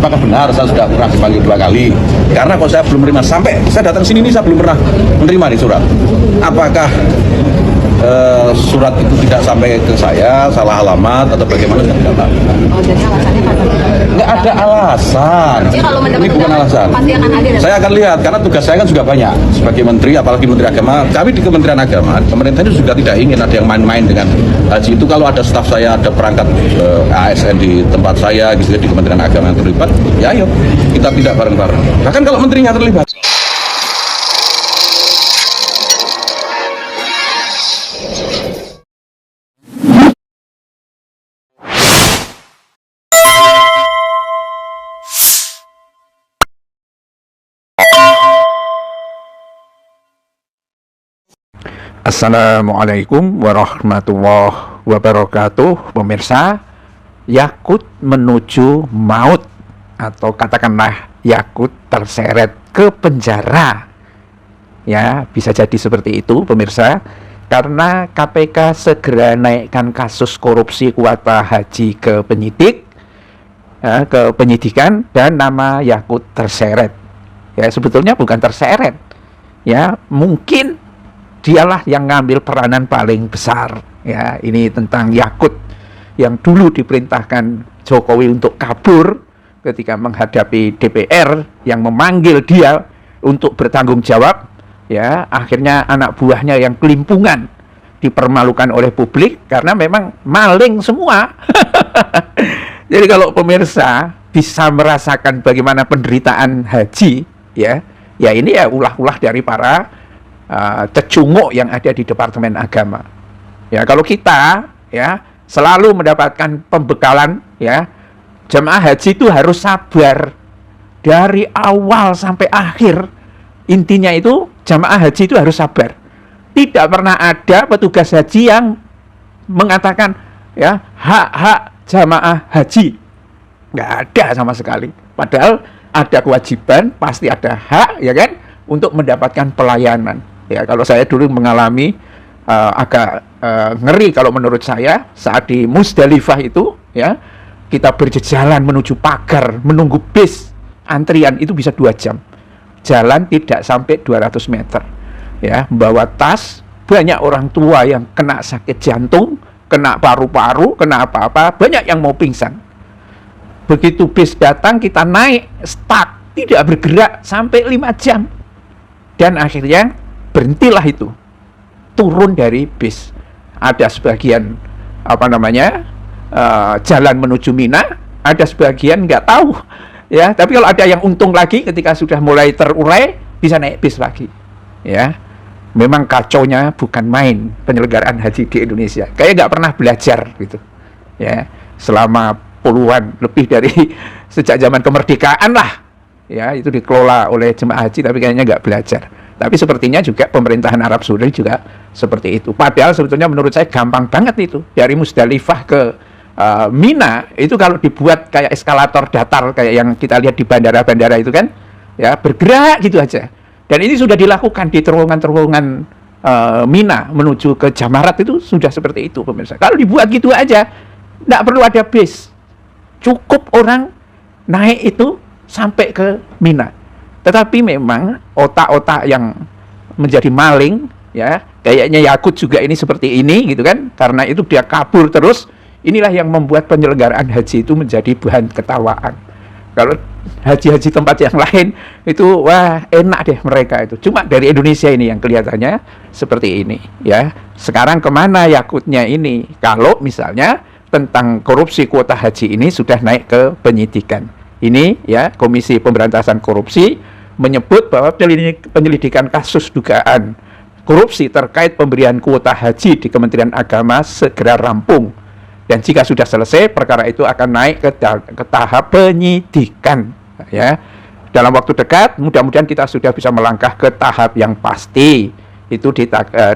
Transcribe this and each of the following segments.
apakah benar saya sudah pernah dipanggil 2 kali? Karena kalau saya belum menerima, sampai saya datang sini ini saya belum pernah menerima nih surat. Apakah surat itu tidak sampai ke saya, salah alamat atau bagaimana, saya tidak tahu. Oh, jadi alasannya karena Nggak ada alasan. jadi kalau mendapat Ini bukan undangan, alasan. pasti akan hadir. Saya akan lihat, karena tugas saya kan juga banyak sebagai menteri, apalagi menteri agama. Kami di Kementerian Agama, pemerintah itu juga tidak ingin ada yang main-main dengan haji itu. Kalau ada staf saya, ada perangkat ASN di tempat saya, gitu, di Kementerian Agama yang terlibat, ya ayo kita tidak bareng-bareng. Bahkan kalau menterinya terlibat. Assalamualaikum warahmatullahi wabarakatuh. Pemirsa, Yakut menuju maut, atau katakanlah Yakut terseret ke penjara. Ya, bisa jadi seperti itu pemirsa, karena KPK segera naikkan kasus korupsi kuota haji ke penyidik, ya, ke penyidikan, dan nama Yakut terseret. Ya, sebetulnya bukan terseret. Ya, mungkin dialah yang ngambil peranan paling besar. Ya, ini tentang Yakut yang dulu diperintahkan Jokowi untuk kabur ketika menghadapi DPR yang memanggil dia untuk bertanggung jawab. Ya, akhirnya anak buahnya yang kelimpungan dipermalukan oleh publik karena memang maling semua. Jadi kalau pemirsa bisa merasakan bagaimana penderitaan haji, ya ini ya ulah-ulah dari para cecunguk yang ada di Departemen Agama. Ya, kalau kita ya selalu mendapatkan pembekalan, ya, jemaah haji itu harus sabar dari awal sampai akhir. Intinya itu jemaah haji itu harus sabar. Tidak pernah ada petugas haji yang mengatakan ya hak-hak jemaah haji. Nggak ada sama sekali. Padahal ada kewajiban, pasti ada hak, ya kan, untuk mendapatkan pelayanan. Ya, kalau saya dulu mengalami agak ngeri kalau menurut saya saat di Musdalifah itu, ya, kita berjejalan menuju pagar, menunggu bis, antrian itu bisa 2 jam. Jalan tidak sampai 200 meter. Ya, membawa tas, banyak orang tua yang kena sakit jantung, kena paru-paru, kena apa-apa, banyak yang mau pingsan. Begitu bis datang, kita naik, stuck, tidak bergerak sampai 5 jam. Dan akhirnya berhentilah itu, turun dari bis. Ada sebagian jalan menuju Mina, ada sebagian nggak tahu, ya. Tapi kalau ada yang untung lagi, ketika sudah mulai terurai bisa naik bis lagi. Ya, memang kacaunya bukan main penyelenggaraan haji di Indonesia. Kayak nggak pernah belajar gitu, ya. Selama puluhan lebih dari sejak zaman kemerdekaan lah, ya, itu dikelola oleh jemaah haji, tapi kayaknya nggak belajar. Tapi sepertinya juga pemerintahan Arab Saudi juga seperti itu. Padahal sebetulnya menurut saya gampang banget itu. Dari Musdalifah ke Mina, itu kalau dibuat kayak eskalator datar, kayak yang kita lihat di bandara-bandara itu kan, ya, bergerak gitu aja. Dan ini sudah dilakukan di terowongan-terowongan Mina menuju ke Jamarat, itu sudah seperti itu pemirsa. Kalau dibuat gitu aja, nggak perlu ada bis. Cukup orang naik itu sampai ke Mina. Tetapi memang otak-otak yang menjadi maling, ya, kayaknya Yakut juga ini seperti ini gitu kan, karena itu dia kabur terus. Inilah yang membuat penyelenggaraan haji itu menjadi bahan ketawaan. Kalau haji-haji tempat yang lain itu wah enak deh mereka itu. Cuma dari Indonesia ini yang kelihatannya seperti ini, ya. Sekarang kemana Yakutnya ini? Kalau misalnya tentang korupsi kuota haji ini sudah naik ke penyidikan. Ini, ya, Komisi Pemberantasan Korupsi menyebut bahwa penyelidikan kasus dugaan korupsi terkait pemberian kuota haji di Kementerian Agama segera rampung. Dan jika sudah selesai, perkara itu akan naik ke tahap penyidikan. Ya, dalam waktu dekat, mudah-mudahan kita sudah bisa melangkah ke tahap yang pasti. Itu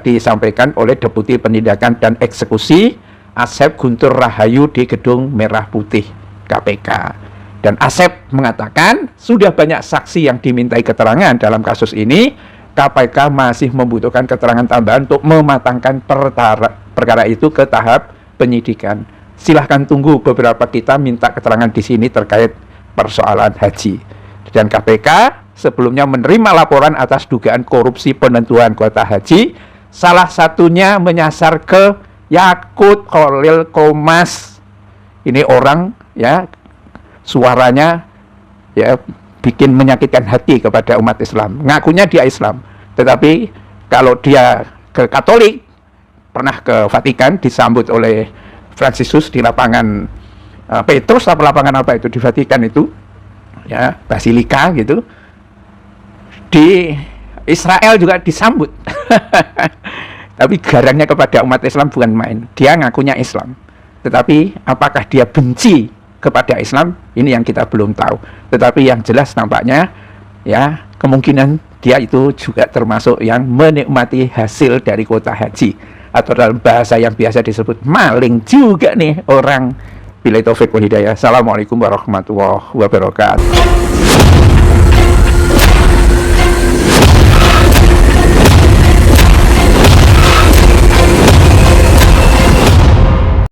disampaikan oleh Deputi Penindakan dan Eksekusi Asep Guntur Rahayu di Gedung Merah Putih KPK. Dan Asep mengatakan sudah banyak saksi yang dimintai keterangan dalam kasus ini. KPK masih membutuhkan keterangan tambahan untuk mematangkan perkara itu ke tahap penyidikan. Silahkan tunggu beberapa kita minta keterangan di sini terkait persoalan haji. Dan KPK sebelumnya menerima laporan atas dugaan korupsi penentuan kuota haji, salah satunya menyasar ke Yakut Khalil Qomas. Ini orang ya suaranya ya bikin menyakitkan hati kepada umat Islam. Ngakunya dia Islam, tetapi kalau dia ke Katolik, pernah ke Vatikan disambut oleh Fransiskus di lapangan Petrus atau lapangan apa itu di Vatikan itu, ya Basilika gitu. Di Israel juga disambut. Tapi garangnya kepada umat Islam bukan main. Dia ngakunya Islam, tetapi apakah dia benci kepada Islam, ini yang kita belum tahu. Tetapi yang jelas nampaknya ya kemungkinan dia itu juga termasuk yang menikmati hasil dari kuota haji, atau dalam bahasa yang biasa disebut maling juga nih orang. Billahi taufiq wal hidayah. Assalamualaikum warahmatullahi wabarakatuh.